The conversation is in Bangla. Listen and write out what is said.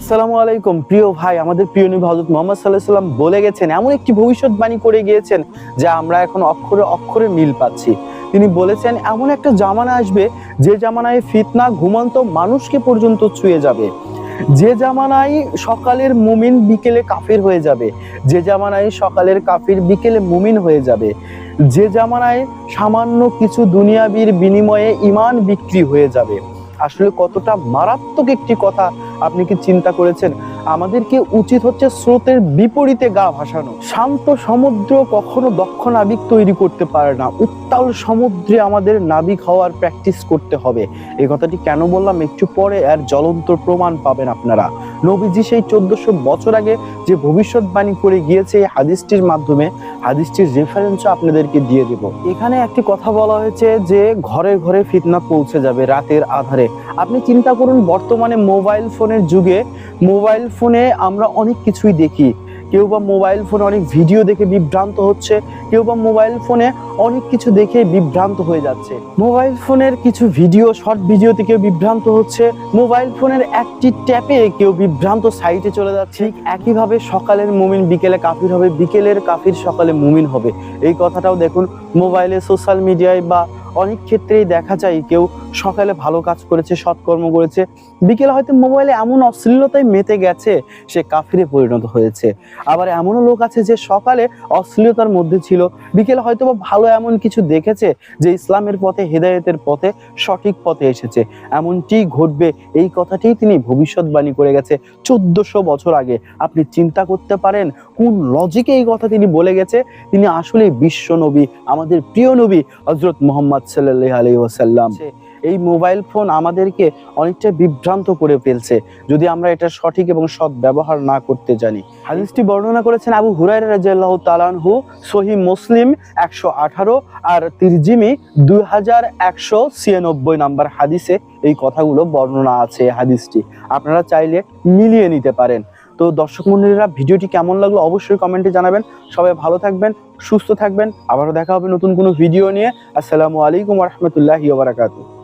আসসালামু আলাইকুম প্রিয় ভাই, আমাদের প্রিয় নবী হযরত মুহাম্মদ সাল্লাল্লাহু আলাইহি ওয়াসাল্লাম বলে গেছেন, এমন একটি ভবিষ্যৎবাণী করে গিয়েছেন যা আমরা এখন অক্ষরে অক্ষরে মিল পাচ্ছি। তিনি বলেছেন এমন একটা জামানা আসবে যে জামানায় ফিতনা ঘুমন্ত মানুষকে পর্যন্ত ছুঁয়ে যাবে, যে জামানায় সকালের মুমিন বিকেলে কাফির হয়ে যাবে, যে জামানায় সকালের কাফির বিকেলে মুমিন হয়ে যাবে, যে জামানায় সামান্য কিছু দুনিয়াবির বিনিময়ে ঈমান বিক্রি হয়ে যাবে। আসলে কতটা মারাত্মক একটি কথা আপনি কি চিন্তা করেছেন? আমাদেরকে উচিত হচ্ছে স্রোতের বিপরীতে গা ভাসানো। শান্ত সমুদ্র কখনো দক্ষ নাবিক তৈরি করতে পারে না, উত্তাল সমুদ্রে আমাদের নাবিক হওয়ার প্র্যাকটিস করতে হবে। এই কথাটি কেন বললাম একটু পরে এর জ্বলন্ত প্রমাণ পাবেন আপনারা। নবীজি সেই 1400 বছর আগে যে ভবিষ্যৎবাণী করে গিয়েছে এই হাদিসটির মাধ্যমে, হাদিসটির রেফারেন্সও আপনাদেরকে দিয়ে দেব। এখানে একটি কথা বলা হয়েছে যে ঘরে ঘরে ফিতনা পৌঁছে যাবে রাতের আধারে। আপনি চিন্তা করুন, বর্তমানে মোবাইল ফোনের যুগে মোবাইল ফোনে আমরা অনেক কিছুই দেখি। কেউ বা মোবাইল ফোনে অনেক ভিডিও দেখে বিভ্রান্ত হচ্ছে, কেউ বা মোবাইল ফোনে অনেক কিছু দেখে বিভ্রান্ত হয়ে যাচ্ছে। মোবাইল ফোনের কিছু ভিডিও, শর্ট ভিডিওতে কেউ বিভ্রান্ত হচ্ছে, মোবাইল ফোনের একটি ট্যাপে কেউ বিভ্রান্ত সাইটে চলে যাচ্ছে। ঠিক একইভাবে সকালের মুমিন বিকেলে কাফির হবে, বিকেলের কাফির সকালে মুমিন হবে। এই কথাটাও দেখুন মোবাইলে, সোশ্যাল মিডিয়ায় বা অনেক ক্ষেত্রেই দেখা যায় কেউ সকালে ভালো কাজ করেছে, সৎকর্ম করেছে, বিকেলে হয়তো মোবাইলে এমন অশ্লীলতায় মেতে গেছে সে কাফিরে পরিণত হয়েছে। আবার এমনও লোক আছে যে সকালে অশ্লীলতার মধ্যে ছিল, বিকেলে হয়তো বা ভালো এমন কিছু দেখেছে যে ইসলামের পথে, হেদায়েতের পথে, সঠিক পথে এসেছে। এমনটি ঘটবে এই কথাটি তিনি ভবিষ্যৎবাণী করে গেছে 1400 বছর আগে। আপনি চিন্তা করতে পারেন কোন লজিকে এই কথা তিনি বলে গেছে। তিনি আসলে বিশ্ব নবী, আমাদের প্রিয় নবী হযরত মুহাম্মদ সাল্লাল্লাহু আলাইহি ওয়াসাল্লাম। এই মোবাইল ফোন আমাদেরকে অনেকটা বিভ্রান্ত করে ফেলছে যদি আমরা এটা সঠিক এবং সৎ ব্যবহার না করতে জানি। হাদিসটি বর্ণনা করেছেন আবু হুরায়রা রাদিয়াল্লাহু তাআলা আনহু, সহিহ মুসলিম 118 আর তিরমিজি 2196 নাম্বার হাদিসে এই কথাগুলো বর্ণনা আছে। হাদিসটি আপনারা চাইলে মিলিয়ে নিতে পারেন। তো দর্শক মণ্ডলীরা, ভিডিওটি কেমন লাগলো অবশ্যই কমেন্টে জানাবেন। সবাই ভালো থাকবেন, সুস্থ থাকবেন। আবারও দেখা হবে নতুন কোনো ভিডিও নিয়ে। আসসালামু আলাইকুম ওয়া রাহমাতুল্লাহি ওয়া বারাকাতুহু।